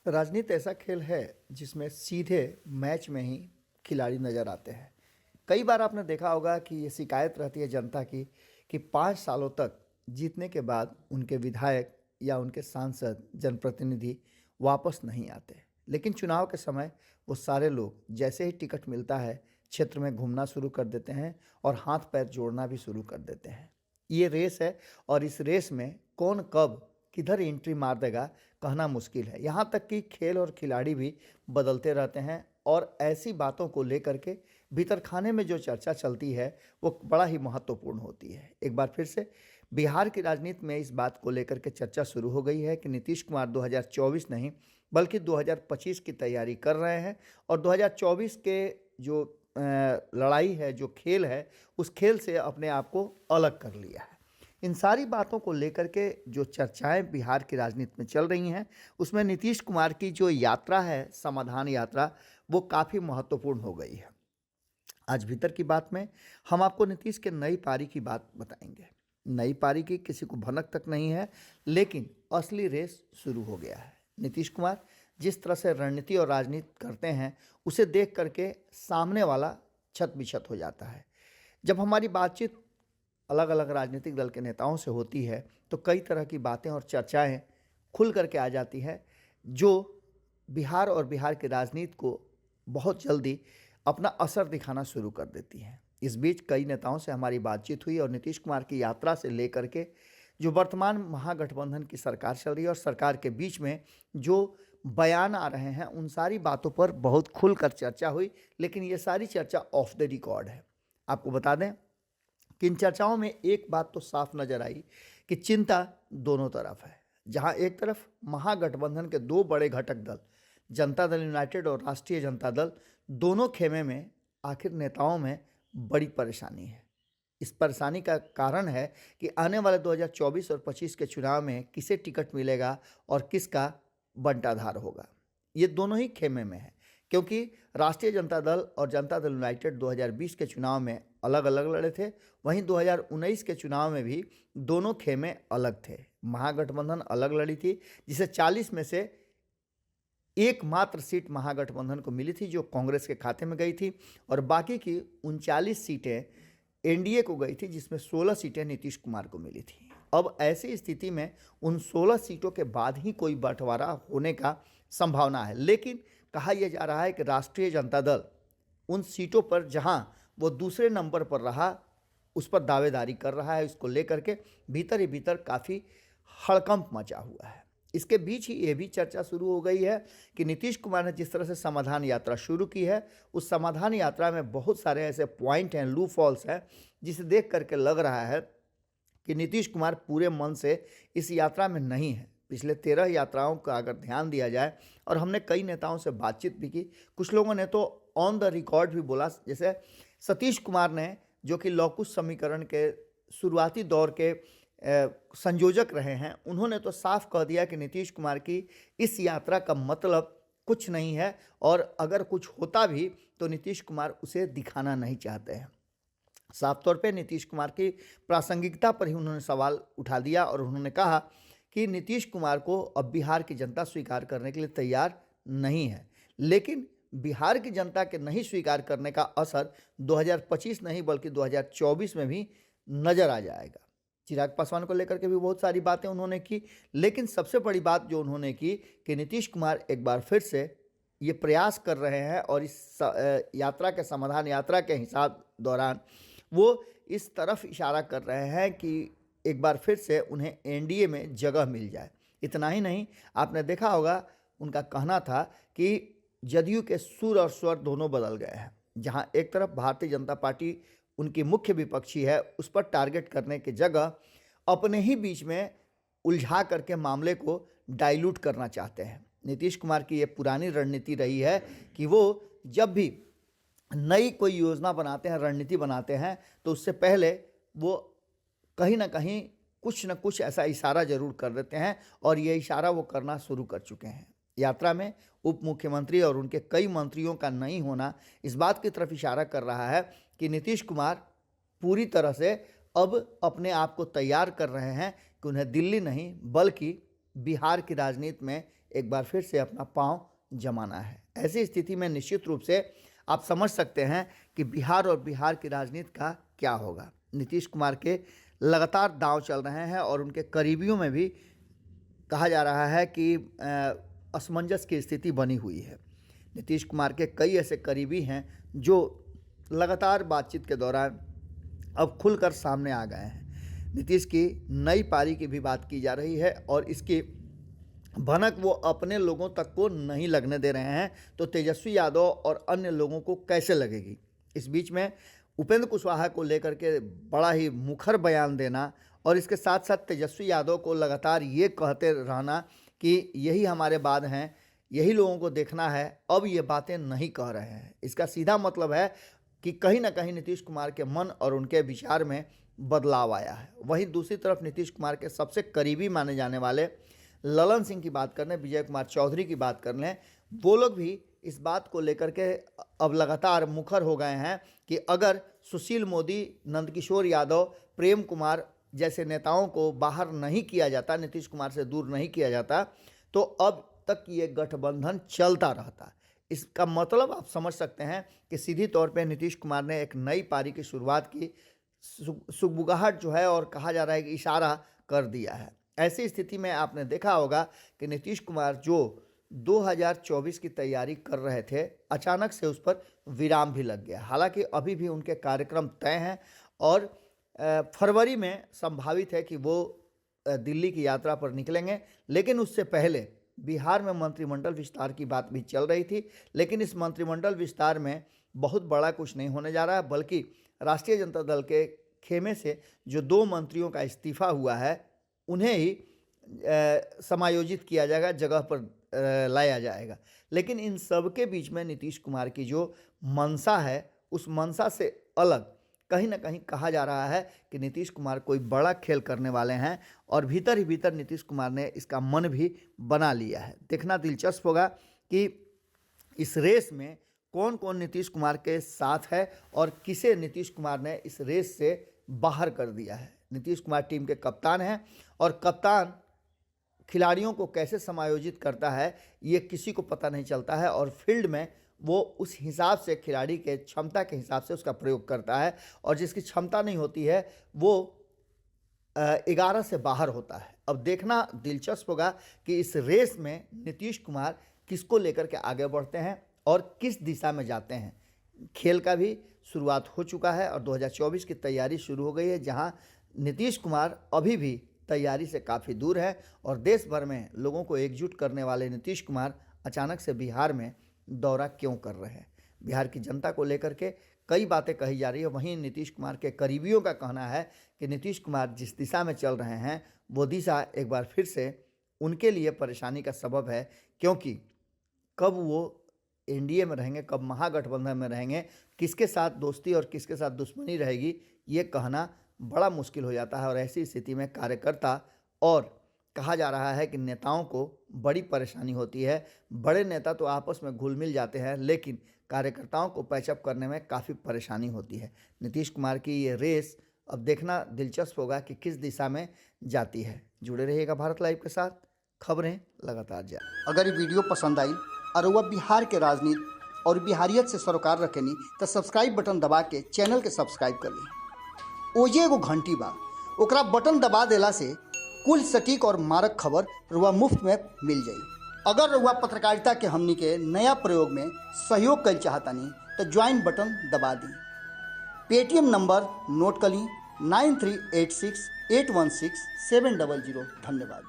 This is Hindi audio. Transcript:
राजनीति ऐसा खेल है जिसमें सीधे मैच में ही खिलाड़ी नजर आते हैं। कई बार आपने देखा होगा कि ये शिकायत रहती है जनता की कि 5 सालों तक जीतने के बाद उनके विधायक या उनके सांसद जनप्रतिनिधि वापस नहीं आते। लेकिन चुनाव के समय वो सारे लोग जैसे ही टिकट मिलता है क्षेत्र में घूमना शुरू कर देते हैं और हाथ पैर जोड़ना भी शुरू कर देते हैं। ये रेस है और इस रेस में कौन कब किधर एंट्री मार देगा कहना मुश्किल है। यहाँ तक कि खेल और खिलाड़ी भी बदलते रहते हैं और ऐसी बातों को लेकर के भीतर खाने में जो चर्चा चलती है वो बड़ा ही महत्वपूर्ण होती है। एक बार फिर से बिहार की राजनीति में इस बात को लेकर के चर्चा शुरू हो गई है कि नीतीश कुमार 2024 नहीं बल्कि 2025 की तैयारी कर रहे हैं और 2024 के जो लड़ाई है, जो खेल है, उस खेल से अपने आप को अलग कर लिया है। इन सारी बातों को लेकर के जो चर्चाएं बिहार की राजनीति में चल रही हैं उसमें नीतीश कुमार की जो यात्रा है, समाधान यात्रा, वो काफ़ी महत्वपूर्ण हो गई है। आज भीतर की बात में हम आपको नीतीश के नई पारी की बात बताएंगे। नई पारी की किसी को भनक तक नहीं है, लेकिन असली रेस शुरू हो गया है। नीतीश कुमार जिस तरह से रणनीति और राजनीति करते हैं उसे देख करके सामने वाला छत बिछत हो जाता है। जब हमारी बातचीत अलग अलग राजनीतिक दल के नेताओं से होती है तो कई तरह की बातें और चर्चाएं खुल करके आ जाती है जो बिहार और बिहार की राजनीति को बहुत जल्दी अपना असर दिखाना शुरू कर देती हैं। इस बीच कई नेताओं से हमारी बातचीत हुई और नीतीश कुमार की यात्रा से लेकर के जो वर्तमान महागठबंधन की सरकार चल रही है और सरकार के बीच में जो बयान आ रहे हैं उन सारी बातों पर बहुत खुलकर चर्चा हुई। लेकिन ये सारी चर्चा ऑफ द रिकॉर्ड है। आपको बता दें कि इन चर्चाओं में एक बात तो साफ नजर आई कि चिंता दोनों तरफ है। जहां एक तरफ महागठबंधन के दो बड़े घटक दल जनता दल यूनाइटेड और राष्ट्रीय जनता दल, दोनों खेमे में आखिर नेताओं में बड़ी परेशानी है। इस परेशानी का कारण है कि आने वाले 2024 और 25 के चुनाव में किसे टिकट मिलेगा और किसका बंटाधार होगा। ये दोनों ही खेमे में है, क्योंकि राष्ट्रीय जनता दल और जनता दल यूनाइटेड 2020 के चुनाव में अलग अलग लड़े थे। वहीं 2019 के चुनाव में भी दोनों खेमे अलग थे। महागठबंधन अलग लड़ी थी, जिसे 40 में से एकमात्र सीट महागठबंधन को मिली थी जो कांग्रेस के खाते में गई थी और बाकी की 39 सीटें एनडीए को गई थी, जिसमें 16 सीटें नीतीश कुमार को मिली थी। अब ऐसी स्थिति में उन 16 सीटों के बाद ही कोई बंटवारा होने का संभावना है। लेकिन कहा यह जा रहा है कि राष्ट्रीय जनता दल उन सीटों पर जहां वो दूसरे नंबर पर रहा उस पर दावेदारी कर रहा है। इसको लेकर के भीतर ही भीतर काफ़ी हड़कंप मचा हुआ है। इसके बीच ही ये भी चर्चा शुरू हो गई है कि नीतीश कुमार ने जिस तरह से समाधान यात्रा शुरू की है उस समाधान यात्रा में बहुत सारे ऐसे पॉइंट हैं, लूप हॉल्स हैं, जिसे देख करके लग रहा है कि नीतीश कुमार पूरे मन से इस यात्रा में नहीं है। पिछले 13 यात्राओं का अगर ध्यान दिया जाए और हमने कई नेताओं से बातचीत भी की, कुछ लोगों ने तो ऑन द रिकॉर्ड भी बोला, जैसे सतीश कुमार ने जो कि लौकुश समीकरण के शुरुआती दौर के संयोजक रहे हैं, उन्होंने तो साफ कह दिया कि नीतीश कुमार की इस यात्रा का मतलब कुछ नहीं है और अगर कुछ होता भी तो नीतीश कुमार उसे दिखाना नहीं चाहते हैं। साफ तौर पे नीतीश कुमार की प्रासंगिकता पर ही उन्होंने सवाल उठा दिया और उन्होंने कहा कि नीतीश कुमार को अब बिहार की जनता स्वीकार करने के लिए तैयार नहीं है। लेकिन बिहार की जनता के नहीं स्वीकार करने का असर 2025 नहीं बल्कि 2024 में भी नजर आ जाएगा। चिराग पासवान को लेकर के भी बहुत सारी बातें उन्होंने की, लेकिन सबसे बड़ी बात जो उन्होंने की कि नीतीश कुमार एक बार फिर से ये प्रयास कर रहे हैं और इस यात्रा के समाधान यात्रा के हिसाब दौरान वो इस तरफ इशारा कर रहे हैं कि एक बार फिर से उन्हें एनडीए में जगह मिल जाए। इतना ही नहीं, आपने देखा होगा उनका कहना था कि जदयू के सुर और स्वर दोनों बदल गए हैं। जहां एक तरफ भारतीय जनता पार्टी उनकी मुख्य विपक्षी है, उस पर टारगेट करने की जगह अपने ही बीच में उलझा करके मामले को डाइल्यूट करना चाहते हैं। नीतीश कुमार की ये पुरानी रणनीति रही है कि वो जब भी नई कोई योजना बनाते हैं, रणनीति बनाते हैं, तो उससे पहले वो कहीं ना कहीं कुछ न कुछ ऐसा इशारा जरूर कर देते हैं और ये इशारा वो करना शुरू कर चुके हैं। यात्रा में उप मुख्यमंत्री और उनके कई मंत्रियों का नहीं होना इस बात की तरफ इशारा कर रहा है कि नीतीश कुमार पूरी तरह से अब अपने आप को तैयार कर रहे हैं कि उन्हें दिल्ली नहीं बल्कि बिहार की राजनीति में एक बार फिर से अपना पांव जमाना है। ऐसी स्थिति में निश्चित रूप से आप समझ सकते हैं कि बिहार और बिहार की राजनीति का क्या होगा। नीतीश कुमार के लगातार दांव चल रहे हैं और उनके करीबियों में भी कहा जा रहा है कि असमंजस की स्थिति बनी हुई है। नीतीश कुमार के कई ऐसे करीबी हैं जो लगातार बातचीत के दौरान अब खुलकर सामने आ गए हैं। नीतीश की नई पारी की भी बात की जा रही है और इसकी भनक वो अपने लोगों तक को नहीं लगने दे रहे हैं, तो तेजस्वी यादव और अन्य लोगों को कैसे लगेगी। इस बीच में उपेंद्र कुशवाहा को लेकर के बड़ा ही मुखर बयान देना और इसके साथ साथ तेजस्वी यादव को लगातार ये कहते रहना कि यही हमारे बाद हैं, यही लोगों को देखना है, अब ये बातें नहीं कह रहे हैं। इसका सीधा मतलब है कि कहीं ना कहीं नीतीश कुमार के मन और उनके विचार में बदलाव आया है। वहीं दूसरी तरफ नीतीश कुमार के सबसे करीबी माने जाने वाले ललन सिंह की बात कर लें, विजय कुमार चौधरी की बात कर लें, वो लोग भी इस बात को लेकर के अब लगातार मुखर हो गए हैं कि अगर सुशील मोदी, नंदकिशोर यादव, प्रेम कुमार जैसे नेताओं को बाहर नहीं किया जाता, नीतीश कुमार से दूर नहीं किया जाता, तो अब तक ये गठबंधन चलता रहता। इसका मतलब आप समझ सकते हैं कि सीधी तौर पे नीतीश कुमार ने एक नई पारी की शुरुआत की, सुगबुगाहट जो है और कहा जा रहा है कि इशारा कर दिया है। ऐसी स्थिति में आपने देखा होगा कि नीतीश कुमार जो 2024 की तैयारी कर रहे थे, अचानक से उस पर विराम भी लग गया। हालांकि अभी भी उनके कार्यक्रम तय हैं और फरवरी में संभावित है कि वो दिल्ली की यात्रा पर निकलेंगे, लेकिन उससे पहले बिहार में मंत्रिमंडल विस्तार की बात भी चल रही थी। लेकिन इस मंत्रिमंडल विस्तार में बहुत बड़ा कुछ नहीं होने जा रहा है, बल्कि राष्ट्रीय जनता दल के खेमे से जो 2 मंत्रियों का इस्तीफा हुआ है उन्हें ही समायोजित किया जाएगा, जगह पर लाया जाएगा। लेकिन इन सब के बीच में नीतीश कुमार की जो मंशा है, उस मंशा से अलग कहीं ना कहीं कहा जा रहा है कि नीतीश कुमार कोई बड़ा खेल करने वाले हैं और भीतर ही भीतर नीतीश कुमार ने इसका मन भी बना लिया है। देखना दिलचस्प होगा कि इस रेस में कौन कौन नीतीश कुमार के साथ है और किसे नीतीश कुमार ने इस रेस से बाहर कर दिया है। नीतीश कुमार टीम के कप्तान हैं और कप्तान खिलाड़ियों को कैसे समायोजित करता है ये किसी को पता नहीं चलता है और फील्ड में वो उस हिसाब से खिलाड़ी के क्षमता के हिसाब से उसका प्रयोग करता है और जिसकी क्षमता नहीं होती है वो 11 से बाहर होता है। अब देखना दिलचस्प होगा कि इस रेस में नीतीश कुमार किसको लेकर के आगे बढ़ते हैं और किस दिशा में जाते हैं। खेल का भी शुरुआत हो चुका है और 2024 की तैयारी शुरू हो गई है, जहां नीतीश कुमार अभी भी तैयारी से काफ़ी दूर है और देश भर में लोगों को एकजुट करने वाले नीतीश कुमार अचानक से बिहार में दौरा क्यों कर रहे हैं। बिहार की जनता को लेकर के कई बातें कही जा रही है। वहीं नीतीश कुमार के करीबियों का कहना है कि नीतीश कुमार जिस दिशा में चल रहे हैं वो दिशा एक बार फिर से उनके लिए परेशानी का सबब है, क्योंकि कब वो एनडीए में रहेंगे, कब महागठबंधन में रहेंगे, किसके साथ दोस्ती और किसके साथ दुश्मनी रहेगी, ये कहना बड़ा मुश्किल हो जाता है। और ऐसी स्थिति में कार्यकर्ता और कहा जा रहा है कि नेताओं को बड़ी परेशानी होती है। बड़े नेता तो आपस में घुल मिल जाते हैं, लेकिन कार्यकर्ताओं को पैचअप करने में काफ़ी परेशानी होती है। नीतीश कुमार की ये रेस अब देखना दिलचस्प होगा कि किस दिशा में जाती है। जुड़े रहिएगा भारत लाइव के साथ, खबरें लगातार जाए। अगर ये वीडियो पसंद आई और वह बिहार के राजनीति और बिहारियत से सरोकार रखेनी तो सब्सक्राइब बटन दबा के चैनल के सब्सक्राइब कर ली। ओजे एगो घंटी बा, ओकरा बटन दबा देला से कुल सटीक और मारक खबर रुआ मुफ्त में मिल जाई। अगर रुआ पत्रकारिता के हमनी के नया प्रयोग में सहयोग कर चाहतानी तो ज्वाइन बटन दबा दी। पेटीएम नंबर नोट कर ली 9386816700। धन्यवाद।